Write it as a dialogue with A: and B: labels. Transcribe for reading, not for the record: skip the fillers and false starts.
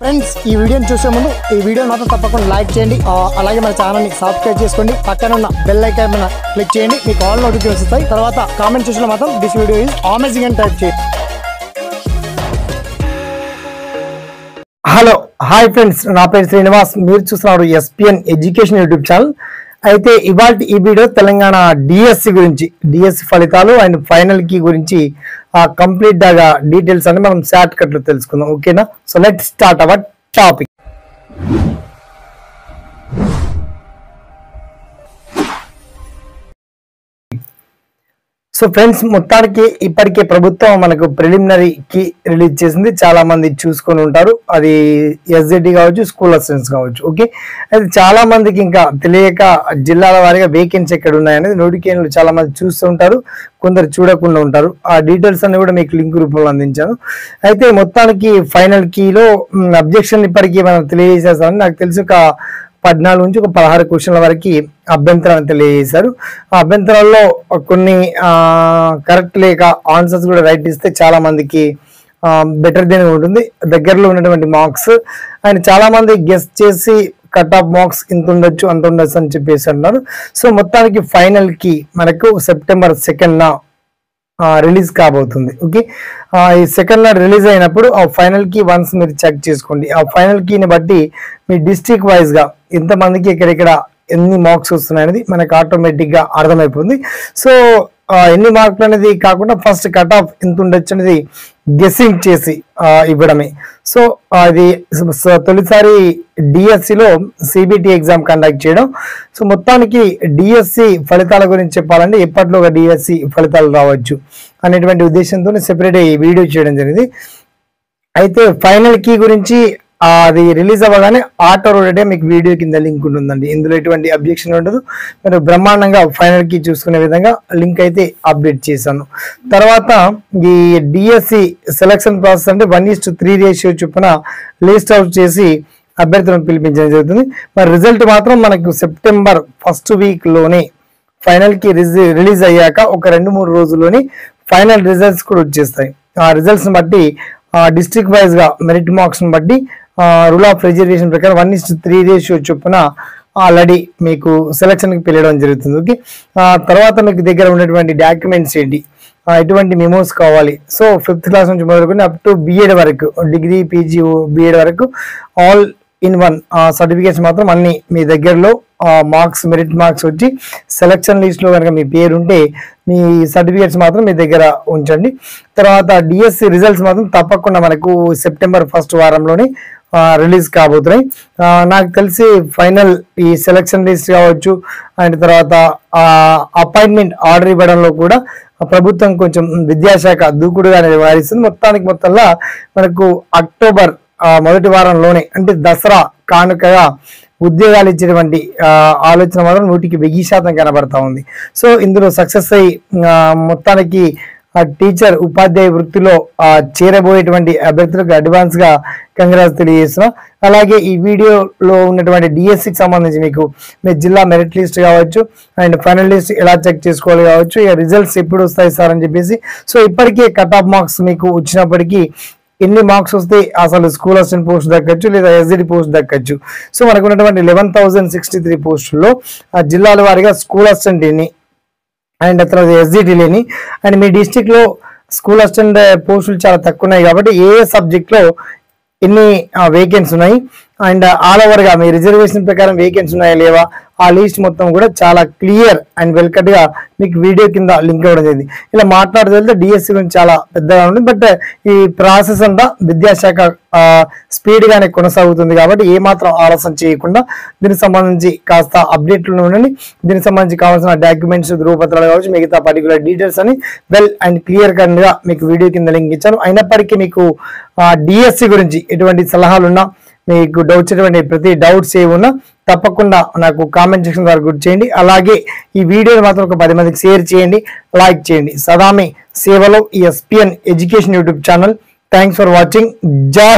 A: friends ఈ వీడియోని చూసే ముందు ఈ వీడియోని మాత్రం తప్పకుండా లైక్ చేయండి అలాగే మన ఛానల్ని సబ్స్క్రైబ్ చేసుకోండి పక్కన ఉన్న బెల్ ఐకాన్ మీద క్లిక్ చేయండి మీకు ఆల్ నోటిఫికేషన్స్ వస్తాయి తర్వాత కామెంట్ సెక్షన్లో మాత్రం దిస్ వీడియో ఈజ్ అమేజింగ్ అని టైప్ చేయండి హలో హాయ్ ఫ్రెండ్స్ నా పేరు శ్రీనివాస్ మీరు చూస్తున్నారు ఎస్పిఎన్ ఎడ్యుకేషన్ యూట్యూబ్ ఛానల్ అయితే ఇవాళ ఈ వీడియో తెలంగాణ డిఎస్సి గురించి డిఎస్సి ఫలితాలు అండ్ ఫైనల్ కీ గురించి కంప్లీట్ గా డీటెయిల్స్ అని మనం షార్ట్ కట్ లో తెలుసుకుందాం ఓకేనా so let start our topic so friends మొత్తానికి ఇప్పటికే ప్రభుత్వం మనకు ప్రిలిమినరీ కి రిలీజ్ చేసింది చాలా మంది చూసుకొని ఉంటారు అది ఎస్జెడి కావచ్చు స్కూల్ అసిస్టెంట్స్ కావచ్చు ఓకే అయితే చాలా మందికి ఇంకా తెలియక జిల్లాల వారీగా వేకెన్సీ ఎక్కడ ఉన్నాయనేది నోటిఫికేషన్లు చాలా మంది చూస్తూ ఉంటారు కొందరు చూడకుండా ఉంటారు ఆ డీటెయిల్స్ అన్ని కూడా మీకు లింక్ రూపంలో అందించాను అయితే మొత్తానికి ఫైనల్ కీలో అబ్జెక్షన్ ఇప్పటికీ మనం తెలియజేసేస్తామని నాకు తెలిసి ఒక 14 నుంచి ఒక 16 క్వశ్చన్ల వరకు అభ్యంతరాన్ని తెలియజేశారు ఆ అభ్యంతరాల్లో కొన్ని కరెక్ట్ లేక ఆన్సర్స్ కూడా రైట్ ఇస్తే చాలా మందికి బెటర్ దెన్ ఉంటుంది దగ్గరలో ఉన్నటువంటి మార్క్స్ అండ్ చాలా మంది గెస్ట్ చేసి కట్ ఆఫ్ మార్క్స్ ఇంత ఉండొచ్చు అంత ఉండొచ్చు అని చెప్పేసి అంటున్నారు సో మొత్తానికి ఫైనల్ కి మనకు సెప్టెంబర్ 2న రిలీజ్ కాబోతుంది ఓకే ఈ సెకండ్ రిలీజ్ అయినప్పుడు ఆ ఫైనల్ కీ వన్స్ మీరు చెక్ చేసుకోండి ఆ ఫైనల్ కీని బట్టి మీ డిస్ట్రిక్ట్ వైజ్ గా ఎంతమందికి ఎక్కడెక్కడ ఎన్ని మార్క్స్ వస్తున్నాయి అనేది మనకు ఆటోమేటిక్ గా అర్థమైపోతుంది సో ఎన్ని మార్కులు అనేది కాకుండా ఫస్ట్ కట్ ఆఫ్ ఎంత ఉండొచ్చు అనేది గెస్సింగ్ చేసి ఇవ్వడమే సో అది తొలిసారి డిఎస్సిలో సిబిటి ఎగ్జామ్ కండక్ట్ చేయడం సో మొత్తానికి డిఎస్సి ఫలితాల గురించి చెప్పాలంటే ఎప్పట్లో ఒక డిఎస్సి ఫలితాలు రావచ్చు అనేటువంటి ఉద్దేశంతో సెపరేట్ ఈ వీడియో చేయడం జరిగింది అయితే ఫైనల్ కీ గురించి అది రిలీజ్ అవ్వగానే ఆటో రోడే మీకు వీడియో కింద లింక్ ఉంటుందండి ఇందులో ఎటువంటి అబ్జెక్షన్ ఉండదు మీరు బ్రహ్మాండంగా ఫైనల్ కీ చూసుకునే విధంగా లింక్ అయితే అప్డేట్ చేశాను తర్వాత ఈ డిఎస్సి సెలక్షన్ ప్రాసెస్ అంటే 1:3 రేషియో చొప్పున లిస్ట్ అవుట్ చేసి అభ్యర్థులను పిలిపించడం జరుగుతుంది మరి రిజల్ట్ మాత్రం మనకు సెప్టెంబర్ 1st వీక్లోనే ఫైనల్ కి రిలీజ్ అయ్యాక ఒక 2-3 రోజుల్లోనే ఫైనల్ రిజల్ట్స్ కూడా వచ్చేస్తాయి ఆ రిజల్ట్స్ బట్టి డిస్ట్రిక్ట్ వైజ్ గా మెరిట్ మార్క్స్ ని బట్టి రూల్ ఆఫ్ రిజర్వేషన్ ప్రకారం 1:3 రేషియో చొప్పున ఆల్రెడీ మీకు సెలక్షన్ కి పిలవడం జరుగుతుంది ఓకే తర్వాత మీకు దగ్గర ఉన్నటువంటి డాక్యుమెంట్స్ ఏంటి ఎటువంటి మెమోస్ కావాలి సో 5th క్లాస్ నుంచి మొదలుకొని అప్ టు బిఎడ్ వరకు డిగ్రీ పీజీ బిఎడ్ వరకు ఆల్ ఇన్ వన్ సర్టిఫికేట్స్ మాత్రం అన్ని మీ దగ్గరలో మార్క్స్ మెరిట్ మార్క్స్ వచ్చి సెలక్షన్ లిస్ట్ లో కనుక మీ పేరు ఉంటే మీ సర్టిఫికేట్స్ మాత్రం మీ దగ్గర ఉంచండి తర్వాత డిఎస్సి రిజల్ట్స్ మాత్రం తప్పకుండా మనకు సెప్టెంబర్ 1st వారంలోనే రిలీజ్ కాబోతున్నాయి నాకు తెలిసి ఫైనల్ ఈ సెలక్షన్ లిస్ట్ కావచ్చు అండ్ తర్వాత అపాయింట్మెంట్ ఆర్డర్ ఇవ్వడంలో కూడా ప్రభుత్వం కొంచెం విద్యాశాఖ దూకుడుగా వ్యవహరిస్తుంది మొత్తంలో మనకు అక్టోబర్ మొదటి వారంలోనే అంటే దసరా కానుకగా ఉద్యోగాలు ఇచ్చేటువంటి ఆలోచన మాత్రం 100% కనబడతా ఉంది సో ఇందులో సక్సెస్ అయ్యి మొత్తానికి టీచర్ ఉపాధ్యాయ వృత్తిలో చేరబోయేటువంటి అభ్యర్థులకు అడ్వాన్స్ గా కంగ్రాట్స్ తెలియజేస్తున్నాం అలాగే ఈ వీడియోలో ఉన్నటువంటి డిఎస్సికి సంబంధించి మీకు మీ జిల్లా మెరిట్ లిస్ట్ కావచ్చు అండ్ ఫైనల్ లిస్ట్ ఎలా చెక్ చేసుకోవాలి కావచ్చు ఇక రిజల్ట్స్ ఎప్పుడు వస్తాయి సార్ అని చెప్పేసి సో ఇప్పటికే కట్ ఆఫ్ మార్క్స్ మీకు వచ్చినప్పటికీ ఎన్ని మార్క్స్ వస్తే అసలు స్కూల్ అసిస్టెంట్ పోస్ట్ దక్కచ్చు లేదా ఎస్జిడి పోస్ట్ దక్కచ్చు సో మనకు ఉన్నటువంటి 11,063 పోస్టుల్లో జిల్లాల వారీగా స్కూల్ అసిస్టెంట్ ఎన్ని అండ్ తర్వాత ఎస్జిటి లేని అండ్ మీ డిస్టిక్ లో స్కూల్ అసిస్టెంట్ పోస్టులు చాలా తక్కువ ఉన్నాయి కాబట్టి ఏ సబ్జెక్ట్ లో ఎన్ని వేకెన్సీ ఉన్నాయి అండ్ ఆల్ ఓవర్ గా మీ రిజర్వేషన్ ప్రకారం వేకెన్సీ ఉన్నాయా లేవా ఆ లిస్ట్ మొత్తం కూడా చాలా క్లియర్ అండ్ వెల్ కట్ గా మీకు వీడియో కింద లింక్ ఇవ్వడం జరిగింది ఇలా మాట్లాడుతూ వెళ్తే డిఎస్సి గురించి చాలా పెద్దగా ఉంది బట్ ఈ ప్రాసెస్ అంతా విద్యాశాఖ స్పీడ్ గానే కొనసాగుతుంది కాబట్టి ఏ మాత్రం ఆలస్యం చేయకుండా దీనికి సంబంధించి కాస్త అప్డేట్లు ఉండండి దీనికి సంబంధించి కావాల్సిన డాక్యుమెంట్స్ ధృవపత్రాలు కావచ్చు మిగతా పర్టికులర్ డీటెయిల్స్ అని వెల్ అండ్ క్లియర్ కట్ గా మీకు వీడియో కింద లింక్ ఇచ్చాను అయినప్పటికీ మీకు డిఎస్సి గురించి ఎటువంటి సలహాలున్నా మీకు వచ్చేటువంటి ప్రతి డౌట్స్ ఏమున్నా తప్పకుండా నాకు కామెంట్ సెక్షన్ ద్వారా గుర్తు చేయండి అలాగే ఈ వీడియోని మాత్రం ఒక 10 మందికి షేర్ చేయండి లైక్ చేయండి సదా మీ సేవలో SPN education YouTube channel thanks for watching జై